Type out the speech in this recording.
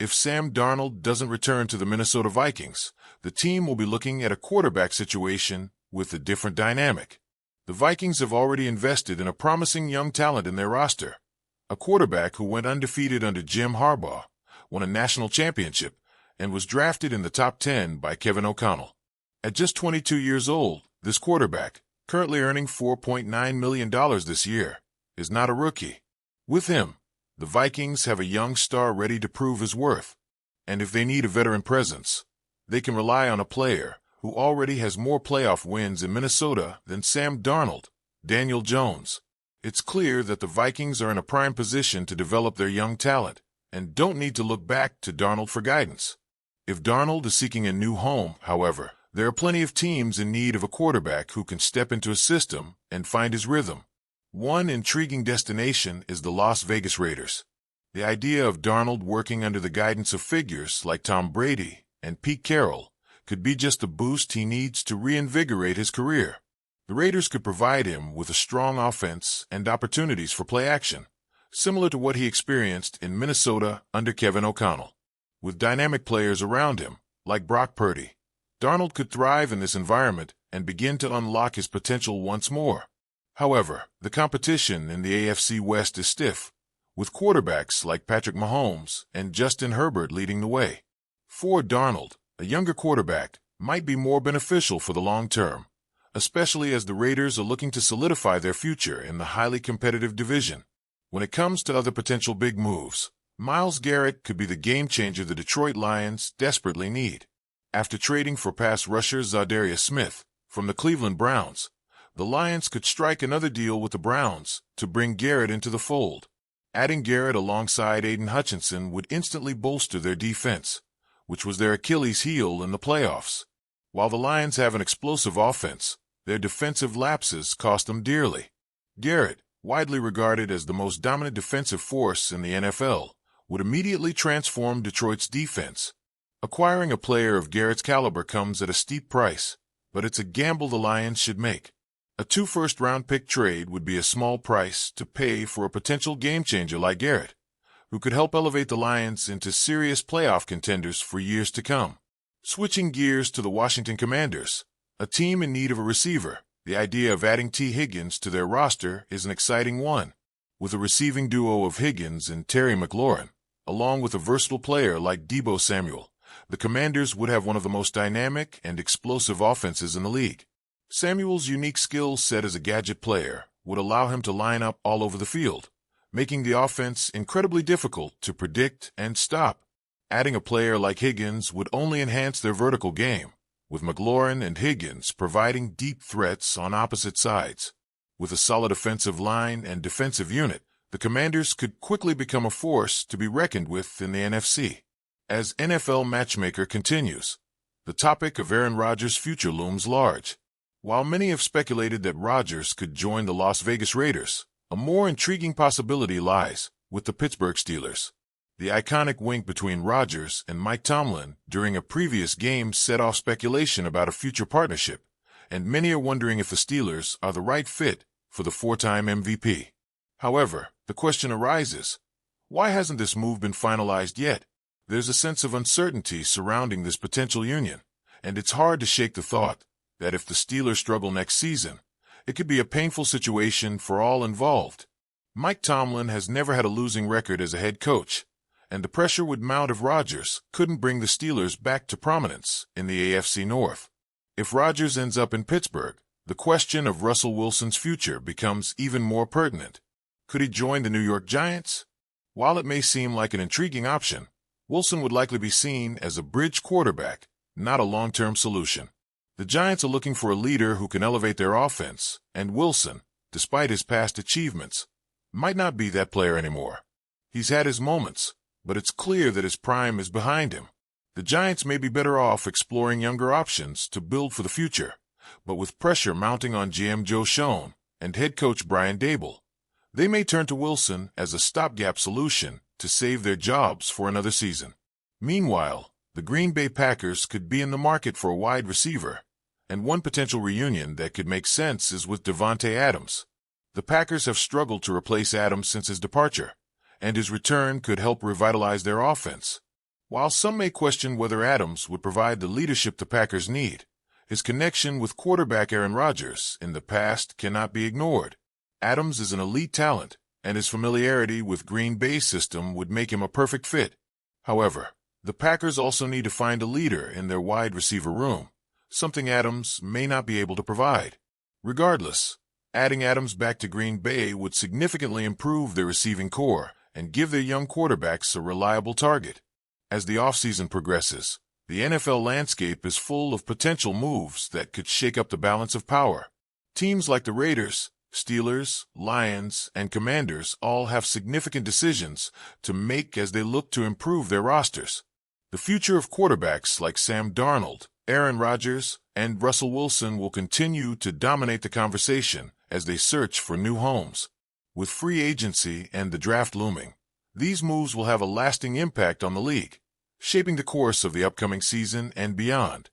If Sam Darnold doesn't return to the Minnesota Vikings, the team will be looking at a quarterback situation with a different dynamic. The Vikings have already invested in a promising young talent in their roster, a quarterback who went undefeated under Jim Harbaugh, won a national championship, and was drafted in the top 10 by Kevin O'Connell. At just 22 years old, this quarterback, currently earning $4.9 million this year, is not a rookie. With him, the Vikings have a young star ready to prove his worth, and if they need a veteran presence, they can rely on a player who already has more playoff wins in Minnesota than Sam Darnold, Daniel Jones. It's clear that the Vikings are in a prime position to develop their young talent and don't need to look back to Darnold for guidance. If Darnold is seeking a new home, however, there are plenty of teams in need of a quarterback who can step into a system and find his rhythm. One intriguing destination is the Las Vegas Raiders. The idea of Darnold working under the guidance of figures like Tom Brady and Pete Carroll could be just the boost he needs to reinvigorate his career. The Raiders could provide him with a strong offense and opportunities for play action, similar to what he experienced in Minnesota under Kevin O'Connell. With dynamic players around him, like Brock Purdy, Darnold could thrive in this environment and begin to unlock his potential once more. However, the competition in the AFC West is stiff, with quarterbacks like Patrick Mahomes and Justin Herbert leading the way. For Darnold, a younger quarterback might be more beneficial for the long term, especially as the Raiders are looking to solidify their future in the highly competitive division. When it comes to other potential big moves, Myles Garrett could be the game changer the Detroit Lions desperately need. After trading for pass rusher Zadarius Smith from the Cleveland Browns, the Lions could strike another deal with the Browns to bring Garrett into the fold. Adding Garrett alongside Aiden Hutchinson would instantly bolster their defense, which was their Achilles heel in the playoffs. While the Lions have an explosive offense, their defensive lapses cost them dearly. Garrett, widely regarded as the most dominant defensive force in the NFL, would immediately transform Detroit's defense. Acquiring a player of Garrett's caliber comes at a steep price, but it's a gamble the Lions should make. A 2 first-round pick trade would be a small price to pay for a potential game-changer like Garrett, who could help elevate the Lions into serious playoff contenders for years to come. Switching gears to the Washington Commanders, a team in need of a receiver, the idea of adding Tee Higgins to their roster is an exciting one. With a receiving duo of Higgins and Terry McLaurin, along with a versatile player like Deebo Samuel, the Commanders would have one of the most dynamic and explosive offenses in the league. Samuel's unique skill set as a gadget player would allow him to line up all over the field, making the offense incredibly difficult to predict and stop. Adding a player like Higgins would only enhance their vertical game, with McLaurin and Higgins providing deep threats on opposite sides. With a solid offensive line and defensive unit, the Commanders could quickly become a force to be reckoned with in the NFC. As NFL Matchmaker continues, the topic of Aaron Rodgers' future looms large. While many have speculated that Rodgers could join the Las Vegas Raiders, a more intriguing possibility lies with the Pittsburgh Steelers. The iconic wink between Rodgers and Mike Tomlin during a previous game set off speculation about a future partnership, and many are wondering if the Steelers are the right fit for the 4-time MVP. However, the question arises, why hasn't this move been finalized yet? There's a sense of uncertainty surrounding this potential union, and it's hard to shake the thought that if the Steelers struggle next season, it could be a painful situation for all involved. Mike Tomlin has never had a losing record as a head coach, and the pressure would mount if Rodgers couldn't bring the Steelers back to prominence in the AFC North. If Rodgers ends up in Pittsburgh, the question of Russell Wilson's future becomes even more pertinent. Could he join the New York Giants? While it may seem like an intriguing option, Wilson would likely be seen as a bridge quarterback, not a long-term solution. The Giants are looking for a leader who can elevate their offense, and Wilson, despite his past achievements, might not be that player anymore. He's had his moments, but it's clear that his prime is behind him. The Giants may be better off exploring younger options to build for the future, but with pressure mounting on GM Joe Schoen and head coach Brian Daboll, they may turn to Wilson as a stopgap solution to save their jobs for another season. Meanwhile, the Green Bay Packers could be in the market for a wide receiver, and one potential reunion that could make sense is with Davante Adams. The Packers have struggled to replace Adams since his departure, and his return could help revitalize their offense. While some may question whether Adams would provide the leadership the Packers need, his connection with quarterback Aaron Rodgers in the past cannot be ignored. Adams is an elite talent, and his familiarity with Green Bay's system would make him a perfect fit. However, the Packers also need to find a leader in their wide receiver room, something Adams may not be able to provide. Regardless, adding Adams back to Green Bay would significantly improve their receiving core and give their young quarterbacks a reliable target. As the offseason progresses, the NFL landscape is full of potential moves that could shake up the balance of power. Teams like the Raiders, Steelers, Lions, and Commanders all have significant decisions to make as they look to improve their rosters. The future of quarterbacks like Sam Darnold, Aaron Rodgers, and Russell Wilson will continue to dominate the conversation as they search for new homes. With free agency and the draft looming, these moves will have a lasting impact on the league, shaping the course of the upcoming season and beyond.